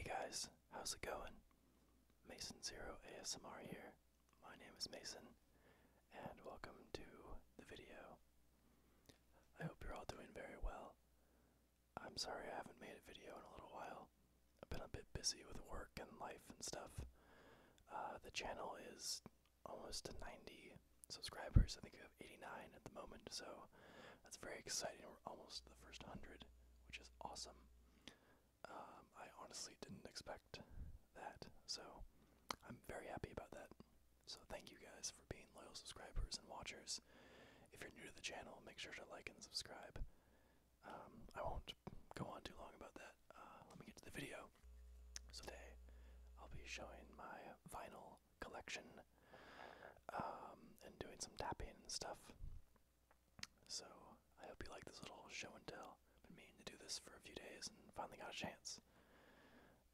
guys, how's it going? Mason Zero ASMR here. My name is Mason, and welcome to the video. I hope you're all doing very well. I'm sorry I haven't made a video in a little while. I've been a bit busy with work and life and stuff. The channel is almost to 90 subscribers. I think I have 89 at the moment, so that's very exciting. We're almost to the first 100, which is awesome. I honestly didn't expect that, so I'm very happy about that. So thank you guys for being loyal subscribers and watchers. If you're new to the channel, make sure to like and subscribe. I won't go on too long about that. Let me get to the video. So today, I'll be showing my vinyl collection, and doing some tapping and stuff. So I hope you like this little show and tell. Been meaning to do this for a few days and finally got a chance.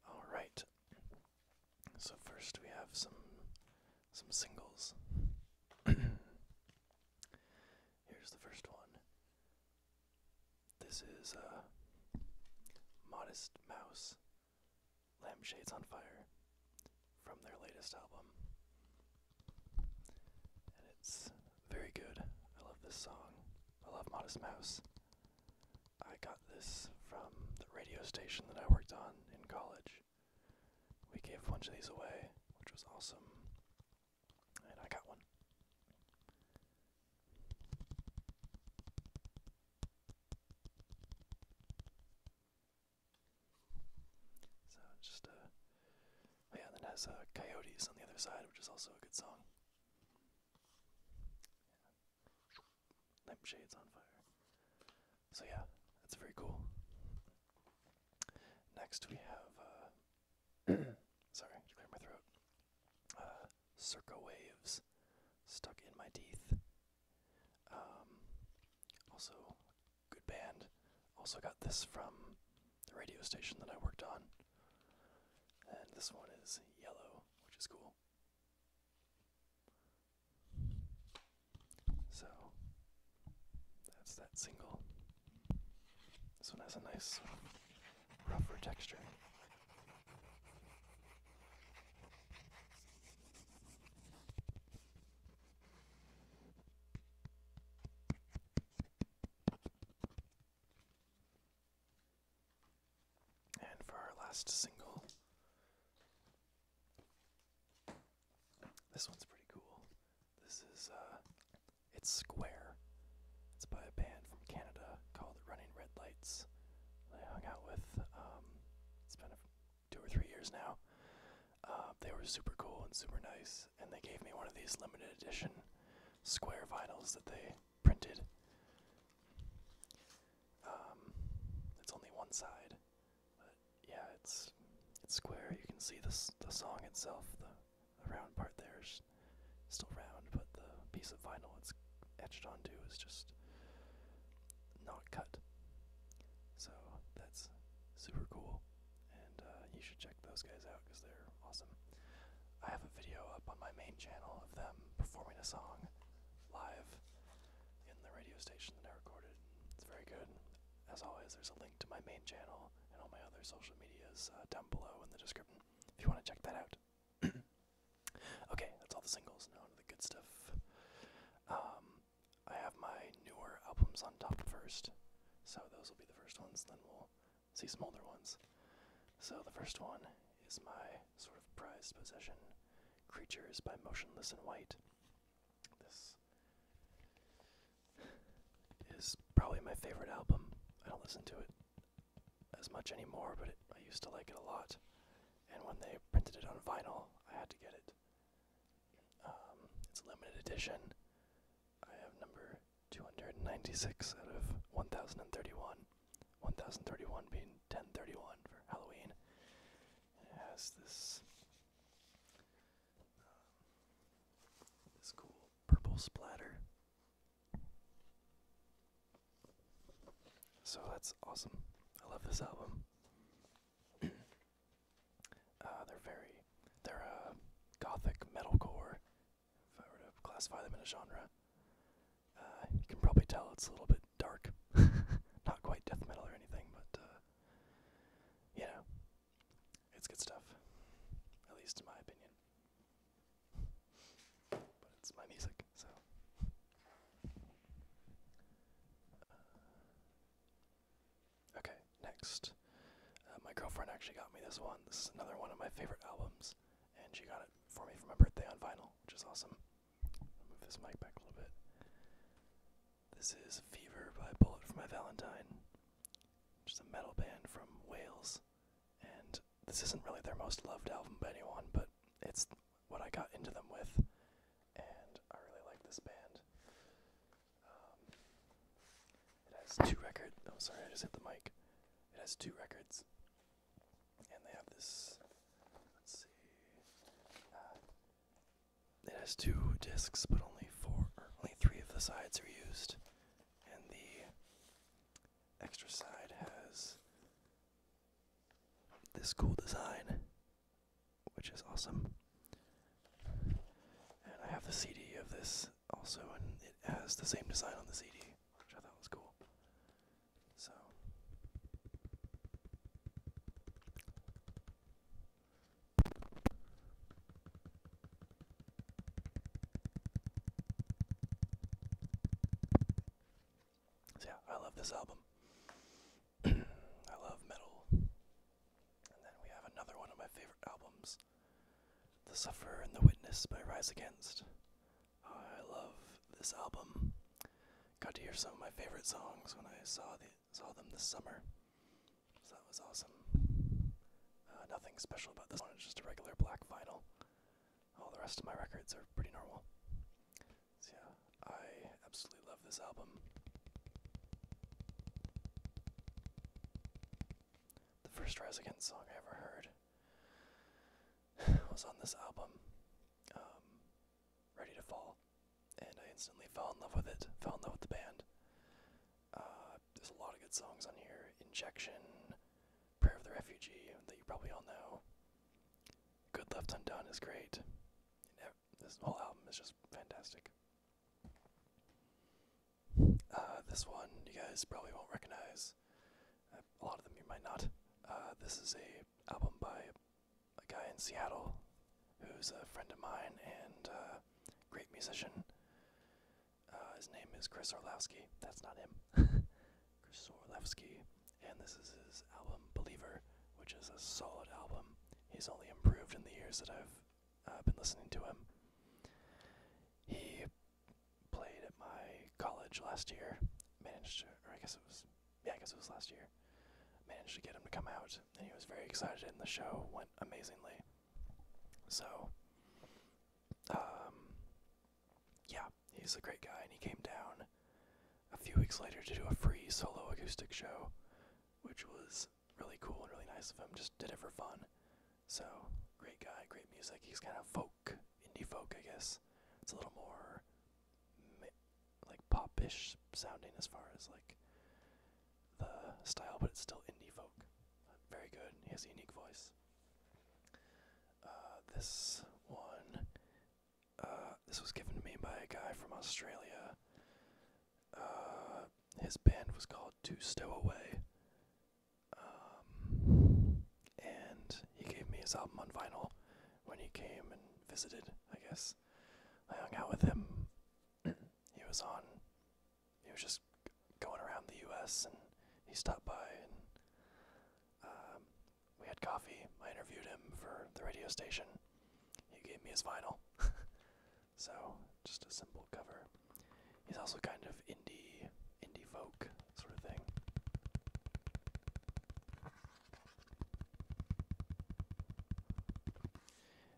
Alright, so first we have some singles. Here's the first one. This is Modest Mouse, Lampshades on Fire, from their latest album. And it's very good. I love this song. I love Modest Mouse. I got this from the radio station that I worked on in college. We gave a bunch of these away, which was awesome. And I got one. So just oh yeah, and then it has Coyotes on the other side, which is also a good song. Yeah. Lampshades on Fire. So yeah, that's very cool. Next we have, sorry, to clear my throat, Circa Waves, Stuck in My Teeth. Also, good band. Also got this from the radio station that I worked on. And this one is Yellow, which is cool. So, that's that single. This one has a nice rougher texture. And for our last single, this one's pretty cool. This is, it's Square. It's by a band from Canada called Running Red Lights. I hung out with, it's been 2 or 3 years now. They were super cool and super nice, and they gave me one of these limited edition Square vinyls that they printed. It's only one side, but yeah, it's square. You can see the song itself. The round part there is still round, but the piece of vinyl it's etched onto is just not cut. So that's super cool, and you should check those guys out because they're awesome. I have a video up on my main channel of them performing a song live in the radio station that I recorded. It's very good. As always, there's a link to my main channel and all my other social medias down below in the description if you want to check that out. Okay, that's all the singles. Now to the good stuff. I have my newer albums on top first, so those will be the first ones, then we'll see some older ones. So the first one is my sort of prized possession, Creatures by Motionless in White. This is probably my favorite album. I don't listen to it as much anymore, but I used to like it a lot. And when they printed it on vinyl, I had to get it. It's a limited edition. I have number 296 out of 1031. 1031 being 1031 for Halloween. And it has this this cool purple splatter. So that's awesome. I love this album. They're gothic metalcore, if I were to classify them in a genre. You can probably tell it's a little bit dark. Not quite death metal or anything, but, you know, it's least in my opinion. But it's my music, so. Okay, next. My girlfriend actually got me this one. This is another one of my favorite albums, and she got it for me for my birthday on vinyl, which is awesome. I'll move this mic back a little bit. This is Fever by Bullet for My Valentine, which is a metal band from Wales, and this isn't really their most loved album by anyone, but it's what I got into them with, and I really like this band. It has 2 records. Oh, sorry, I just hit the mic. It has 2 records. And they have this, let's see, it has 2 discs, but only 3 of the sides are used, and the extra side has this cool design, which is awesome. And I have the CD of this also, and it has the same design on the CD, which I thought was cool. So. So yeah, I love this album. I love metal. And then we have another one of my favorite albums, The Sufferer and the Witness by Rise Against. I love this album. Got to hear some of my favorite songs when I saw them this summer. So that was awesome. Nothing special about this one, it's just a regular black vinyl. All the rest of my records are pretty normal. So yeah, I absolutely love this album. The first Rise Against song I ever heard was on this album, Ready to Fall, and I instantly fell in love with it, fell in love with the band. There's a lot of good songs on here. Injection, Prayer of the Refugee, that you probably all know. Good Left Undone is great. This whole album is just fantastic. This one you guys probably won't recognize. A lot of them you might not. This is a album by a guy in Seattle who's a friend of mine and great musician. His name is Chris Orlowski. That's not him. Chris Orlowski. And this is his album Believer, which is a solid album. He's only improved in the years that I've been listening to him. He played at my college last year. I guess it was last year. Managed to get him to come out, and he was very excited, and the show went amazingly. So, yeah, he's a great guy, and he came down a few weeks later to do a free solo acoustic show, which was really cool and really nice of him. Just did it for fun. So, great guy, great music. He's kind of folk, indie folk, I guess. It's a little more like pop-ish sounding as far as like the style, but it's still indie folk. Very good. He has a unique voice. This one, this was given to me by a guy from Australia. His band was called To Stow Away. And he gave me his album on vinyl when he came and visited, I guess. I hung out with him. He was just going around the US, and he stopped by, and we had coffee. I interviewed him for the radio station. He gave me his vinyl. So, just a simple cover. He's also kind of indie folk sort of thing.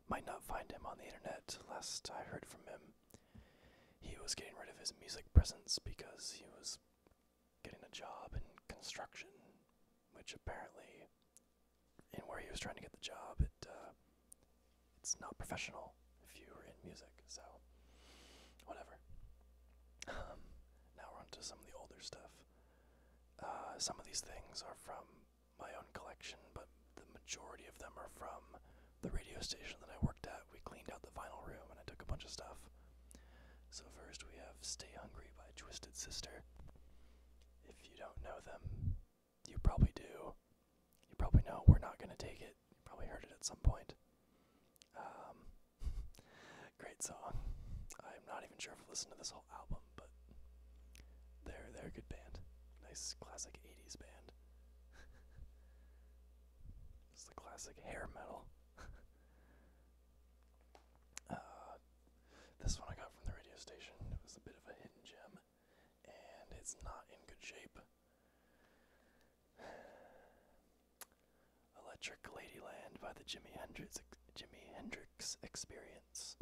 Might not find him on the internet. Last I heard from him, he was getting rid of his music presence because he was getting a job in construction, which apparently, in where he was trying to get the job, it's not professional if you were in music, so whatever. Now we're on to some of the older stuff. Some of these things are from my own collection, but the majority of them are from the radio station that I worked at. We cleaned out the vinyl room and I took a bunch of stuff. So first we have Stay Hungry by Twisted Sister. If you don't know them, you probably do. You probably know We're Not Gonna Take It. You probably heard it at some point. great song. I'm not even sure if I've listened to this whole album, but they're a good band. Nice classic 80s band. It's the classic hair metal. This one I got from the radio station. It was a bit of a hidden gem, and it's not in good shape. Electric Ladyland by the Jimi Hendrix Experience.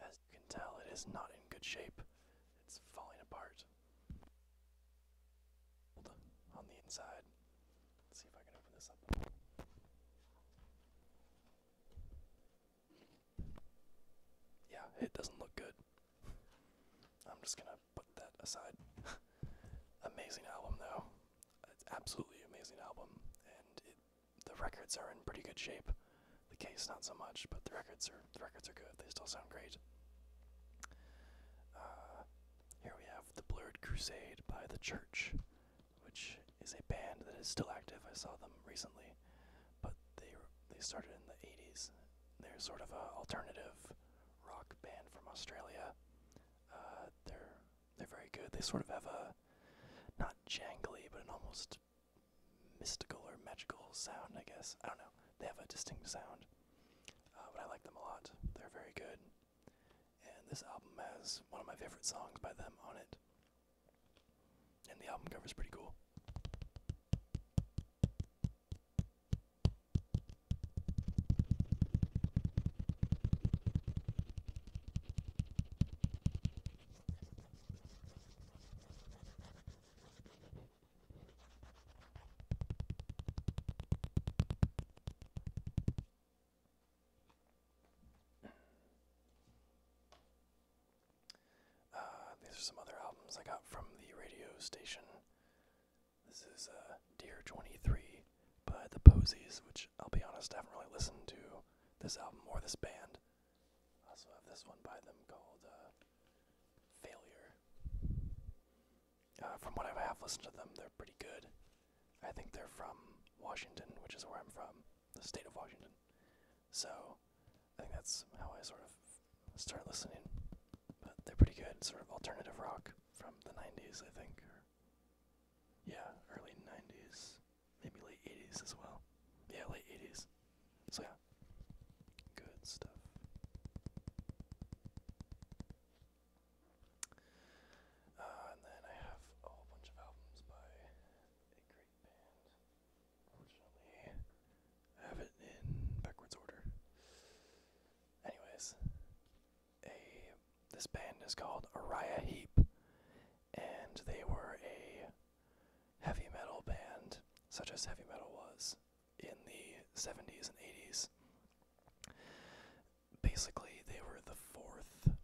As you can tell, it is not in good shape. It's falling apart on the inside. Let's see if I can open this up. Yeah, it doesn't look good. I'm just gonna put that aside. Amazing album though. It's absolutely amazing album, and the records are in pretty good shape. The case not so much, but the records are good. They still sound great. Here we have The Blurred Crusade by The Church, which is a band that is still active. I saw them recently, but they started in the 80s. They're sort of an alternative rock band from Australia. They're very good. They sort of have a not jangly, but an almost mystical or magical sound, I guess. I don't know. They have a distinct sound, but I like them a lot. They're very good. And this album has one of my favorite songs by them on it. And the album cover is pretty cool. These are some other albums I got from the radio station. This is Dear 23 by the Posies, which I'll be honest, I haven't really listened to this album or this band. I also have this one by them called Failure. From what I have listened to them, they're pretty good. I think they're from Washington, which is where I'm from, the state of Washington. So I think that's how I sort of started listening. But they're pretty good, sort of alternative rock from the 90s, I think. Yeah, early 90s, maybe late 80s as well. Yeah, late 80s. So yeah, good stuff. And then I have a whole bunch of albums by a great band. Unfortunately, I have it in backwards order. Anyways, this band is called Uriah Heep, and they were a heavy metal band, such as heavy metal was in the 70s and 80s. Basically, they were the fourth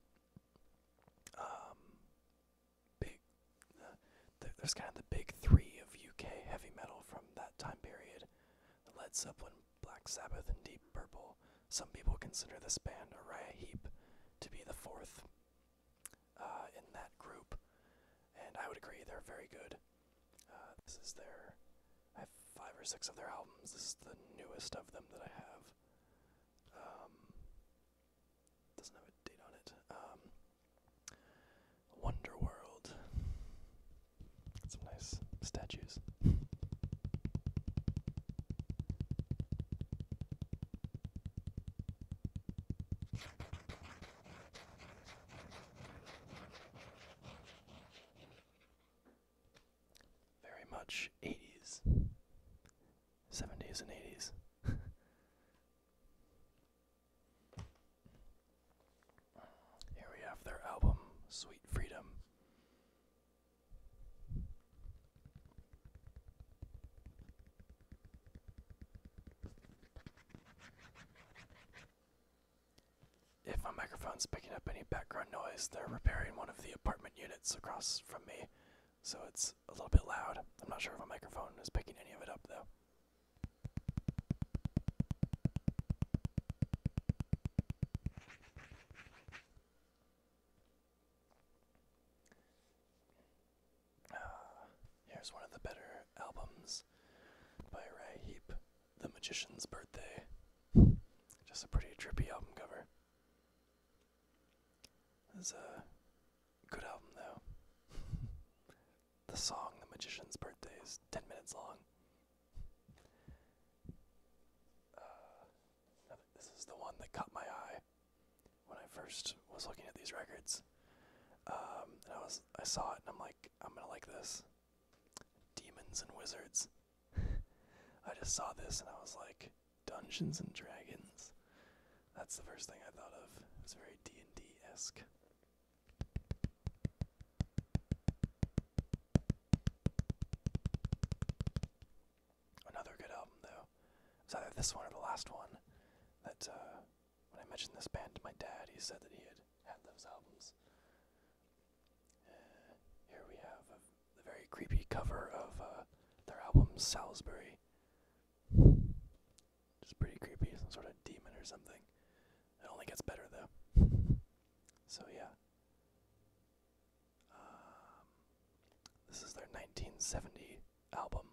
there's kind of the big three of UK heavy metal from that time period. Led Zeppelin, Black Sabbath, and Deep Purple. Some people consider this band, Uriah Heep, to be the fourth in that group, and I would agree, they're very good. I have 5 or 6 of their albums. This is the newest of them that I have. Doesn't have a date on it. Wonderworld. Some nice statues. Very much 80s, 70s and 80s. Here we have their album, Sweet Freedom. If my microphone's picking up any background noise, they're repairing one of the apartment units across from me, so it's a little bit loud. I'm not sure if my microphone is picking any of it up, though. Here's one of the better albums by Uriah Heep, The Magician's Birthday. Just a pretty trippy album cover. is a good album, though. The song "The Magician's Birthday" is 10 minutes long. This is the one that caught my eye when I first was looking at these records. And I saw it and I'm like, I'm gonna like this. Demons and Wizards. I just saw this and I was like, Dungeons and Dragons. That's the first thing I thought of. It was very D&D-esque. Another good album, though. It was either this one or the last one. That when I mentioned this band to my dad, he said that he had those albums. Here we have the very creepy cover of their album Salisbury. Just pretty creepy, some sort of demon or something. It only gets better, though. So yeah. This is their 1970 album.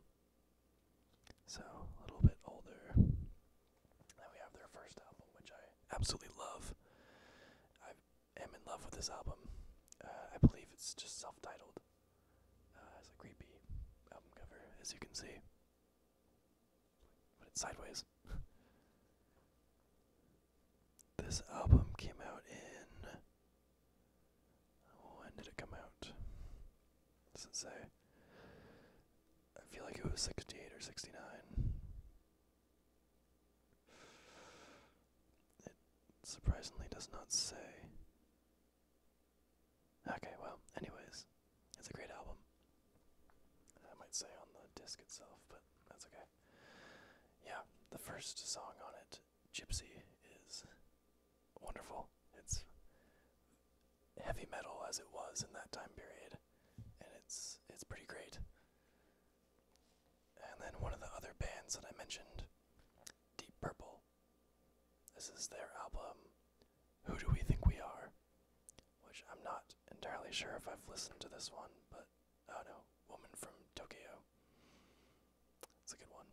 So a little bit older. Then we have their first album, which I absolutely love. I am in love with this album. I believe it's just self-titled. It's a creepy album cover, as you can see. But it's sideways. This album came out in... when did it come out? Does it say? I feel like it was 68 or 69. It surprisingly does not say. Okay, well, anyways, it's a great album. I might say on the disc itself, but that's okay. Yeah, the first song on it, Gypsy, is wonderful. It's heavy metal as it was in that time period, and it's pretty great. And then one of the other bands that I mentioned, Deep Purple. This is their album, Who Do We Think We Are? Which I'm not entirely sure if I've listened to this one, but, oh no, Woman from Tokyo. It's a good one.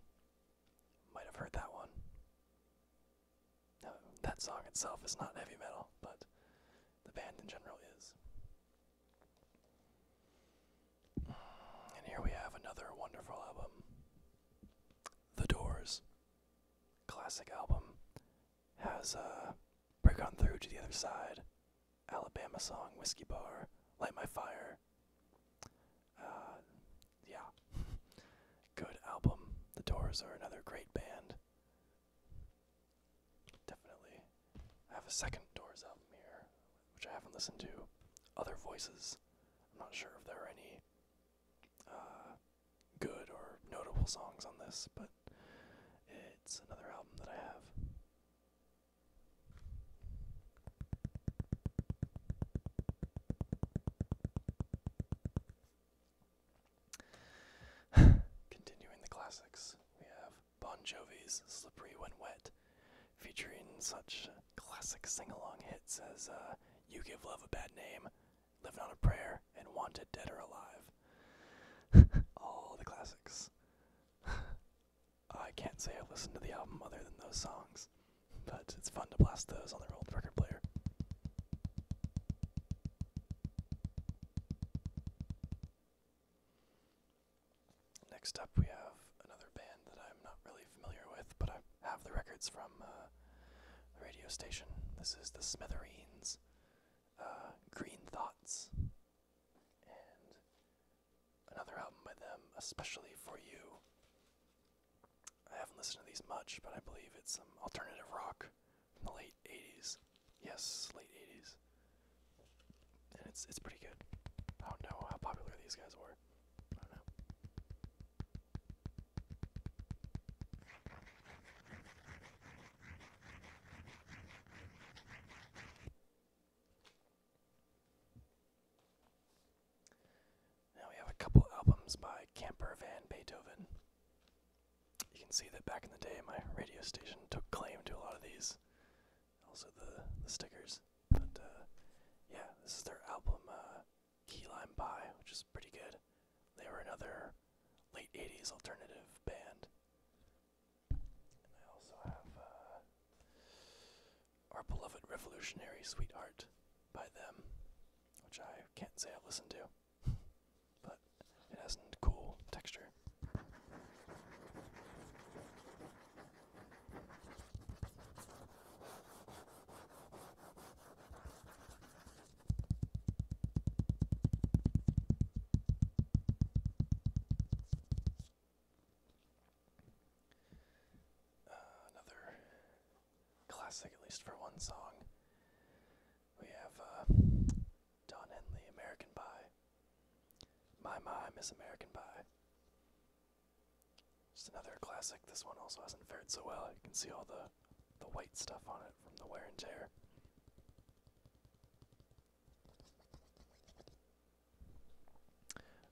Might have heard that one. No, that song itself is not heavy metal, but the band in general is. And here we have another wonderful album. The Doors. Classic album. Has Break On Through to the Other Side, Alabama Song, Whiskey Bar, Light My Fire. Yeah. Good album. The Doors are another great band. Definitely. I have a second Doors album here, which I haven't listened to. Other Voices. I'm not sure if there are any good or notable songs on this, but it's another album that I have. Continuing the classics, we have Bon Jovi's Slippery When Wet, featuring such classic sing-along hits as You Give Love a Bad Name, Living on a Prayer, and Wanted Dead or Alive. All the classics. I can't say I've listened to the album other than those songs, but it's fun to blast those on their old record player. Next up we have another band that I'm not really familiar with, but I have the records from the radio station. This is the Smithereens, Green Thoughts, and another album by them, Especially For You. I haven't listened to these much, but I believe it's some alternative rock from the late 80s. Yes, late 80s. And it's pretty good. I don't know how popular these guys were. I don't know. Now we have a couple albums by Camper Van Beethoven. You can see that back in the day my radio station took claim to a lot of these. Also the stickers. But yeah, this is their album Key Lime Pie, which is pretty good. They were another late 80s alternative band. And I also have Our Beloved Revolutionary Sweetheart by them. which I can't say I've listened to, but it has a cool texture. Another classic, at least for one song. We have Don Henley, American Pie. My, Miss American Pie. Just another classic. This one also hasn't fared so well. You can see all the white stuff on it from the wear and tear.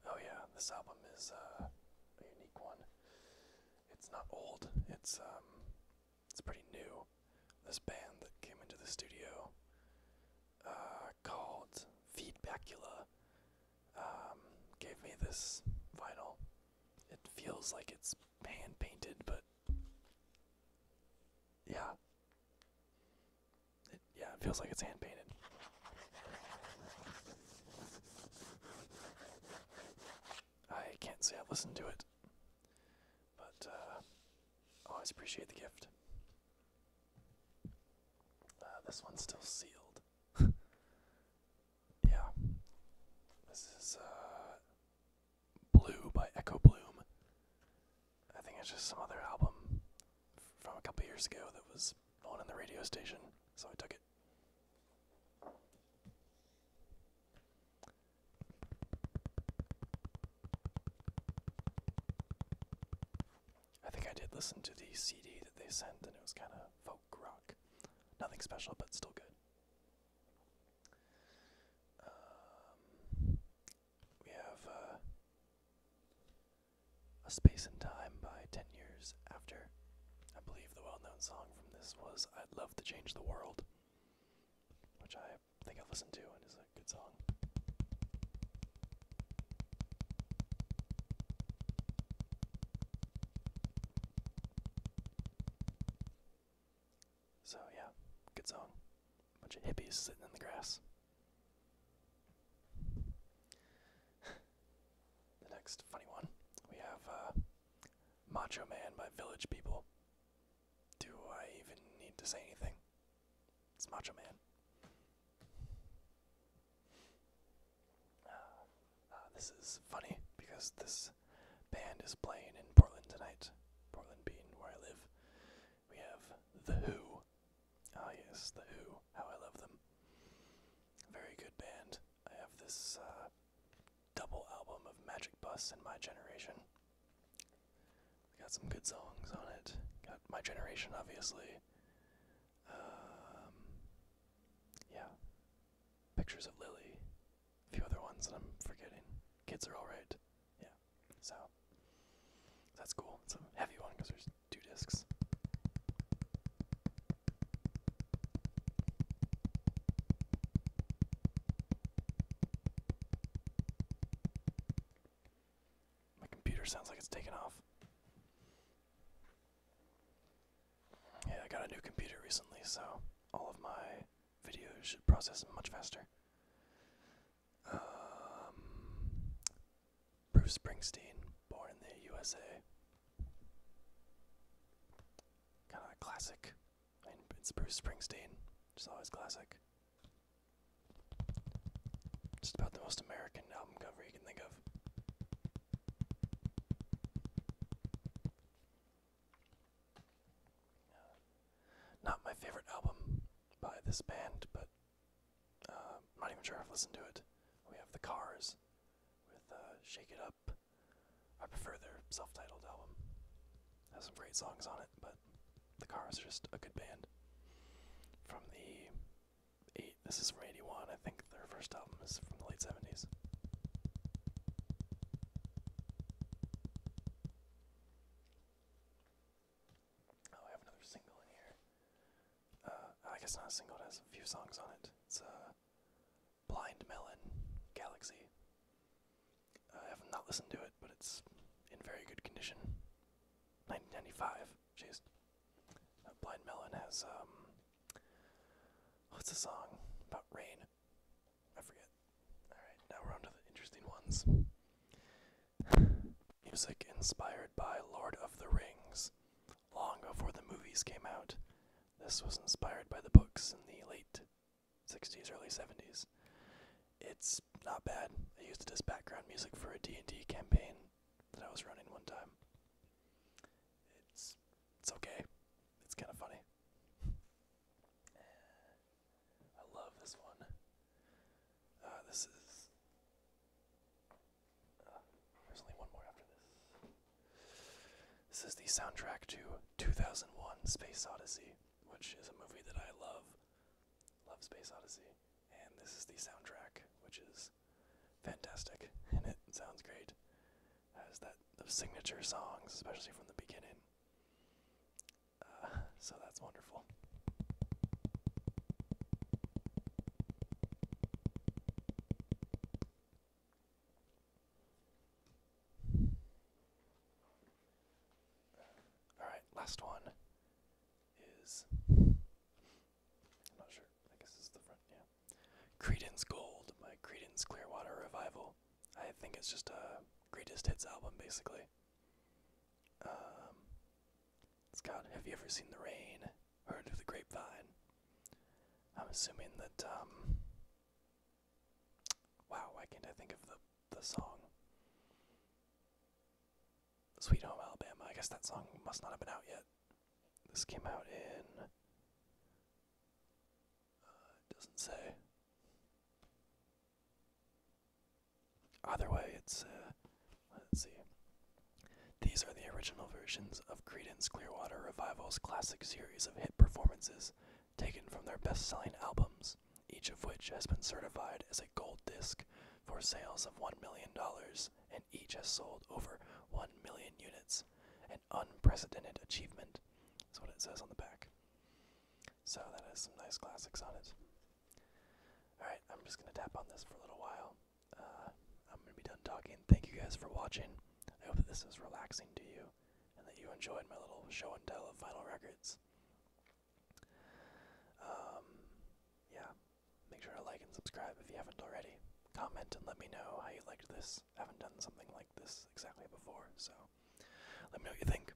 Oh yeah, this album is a unique one. It's not old. It's pretty new. This band that came into the studio called Feedbackula gave me this vinyl. It feels like it's hand painted, but yeah. It feels like it's hand painted. I can't say I've listened to it, but always appreciate the gift. This one's still sealed. Yeah. This is Blue by Echo Bloom. I think it's just some other album from a couple years ago that was on in the radio station, so I took it. I think I did listen to the CD that they sent, and it was kind of folk rock. Nothing special, but still good. We have A Space and Time by 10 Years After. I believe the well-known song from this was I'd Love to Change the World, which I think I've listened to and is a good song. So yeah, good song. Bunch of hippies sitting in the grass. The next funny one, we have Macho Man by Village People. Do I even need to say anything? It's Macho Man. This is funny because this band is playing in Portland tonight. Portland being where I live. We have The Who. Ah yes, The Who. How I love them. Very good band. I have this double album of Magic Bus and My Generation. Got some good songs on it. Got My Generation, obviously. Yeah. Pictures of Lily. A few other ones that I'm forgetting. Kids Are Alright. Yeah. So, that's cool. It's a heavy one because there's 2 discs. My computer sounds like it's taken off. Yeah, I got a new computer recently, so all of my videos should process much faster. Bruce Springsteen, Born in the USA. Kind of classic. I mean, it's Bruce Springsteen, which is always classic. Just about the most American album cover you can think of. Not my favorite album by this band, but I'm not even sure I've listened to it. We have The Cars with Shake It Up. I prefer their self-titled album. It has some great songs on it, but The Cars are just a good band. From this is from 81, I think their first album is from the late 70s. Oh, I have another single in here. I guess not a single, it has a few songs on it. It's Blind Melon, Galaxy. I have not listened to it, but it's in very good condition. 1995, jeez. Blind Melon has, what's the song about rain? I forget. Origins. Music inspired by Lord of the Rings, long before the movies came out. This was inspired by the books in the late 60s, early 70s. It's not bad. I used it as background music for a D&D campaign that I was running one time. It's okay. It's kind of funny. I love this one. There's only one more after this. This is the soundtrack to 2001 Space Odyssey, which is a movie that I love. Love Space Odyssey. And this is the soundtrack, which is fantastic, and it sounds great. Has those signature songs, especially from the beginning. So that's wonderful. Alright, last one is, I'm not sure, I guess this is the front, yeah. Creedence Gold by Creedence Clearwater Revival. I think it's just a greatest hits album, basically. It's got Have You Ever Seen the Rain? Heard of the Grapevine? I'm assuming that, wow, why can't I think of the song? Sweet Home Alabama. I guess that song must not have been out yet. This came out in, it doesn't say. Either way, it's, let's see. These are the original versions of Creedence Clearwater Revival's classic series of hit performances, taken from their best-selling albums, each of which has been certified as a gold disc for sales of $1 million, and each has sold over 1 million units, an unprecedented achievement. That's what it says on the back. So that has some nice classics on it. Alright, I'm just going to tap on this for a little while. I'm going to be done talking. Thank you guys for watching. I hope that this is relaxing to you, and that you enjoyed my little show and tell of vinyl records. Yeah, make sure to like and subscribe if you haven't already. Comment and let me know how you liked this. I haven't done something like this exactly before, so let me know what you think.